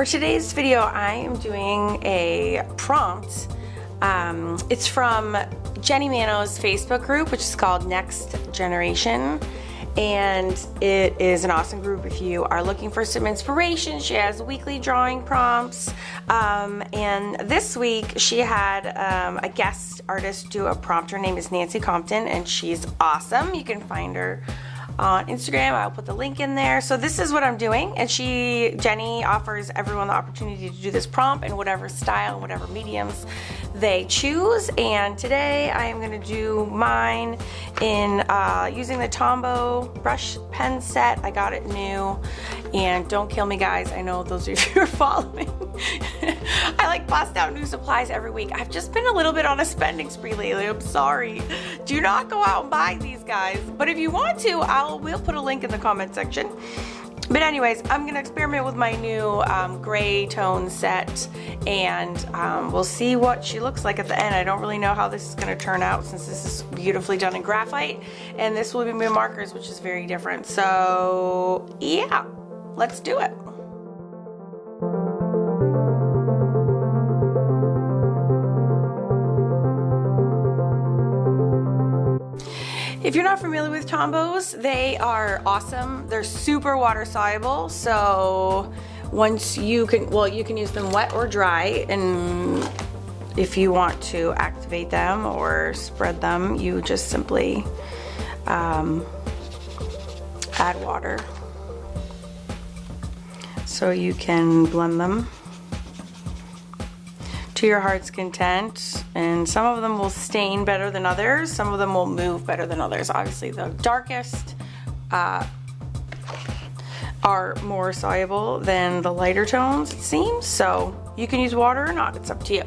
For today's video, I am doing a prompt. It's from Jenny Mano's Facebook group, which is called Next Generation. And it is an awesome group if you are looking for some inspiration. She has weekly drawing prompts. And this week she had a guest artist do a prompt. Her name is Nancy Compton and she's awesome. You can find her on Instagram. I'll put the link in there. So this is what I'm doing, and Jenny offers everyone the opportunity to do this prompt in whatever style, whatever mediums they choose. And today I am going to do mine in using the Tombow brush pen set. I got it new, and don't kill me guys, I know those of you who are following. I like bust out new supplies every week. I've just been a little bit on a spending spree lately. I'm sorry. Do not go out and buy these guys, but if you want to, we'll put a link in the comment section. But anyways, I'm gonna experiment with my new gray tone set, and we'll see what she looks like at the end. I don't really know how this is gonna turn out since this is beautifully done in graphite, and this will be my markers, which is very different. So yeah, let's do it. If you're not familiar with Tombows, they are awesome. They're super water soluble, so once you can use them wet or dry, and if you want to activate them or spread them, you just simply add water. So you can blend them to your heart's content, and some of them will stain better than others, some of them will move better than others. Obviously the darkest are more soluble than the lighter tones, it seems, so you can use water or not, it's up to you.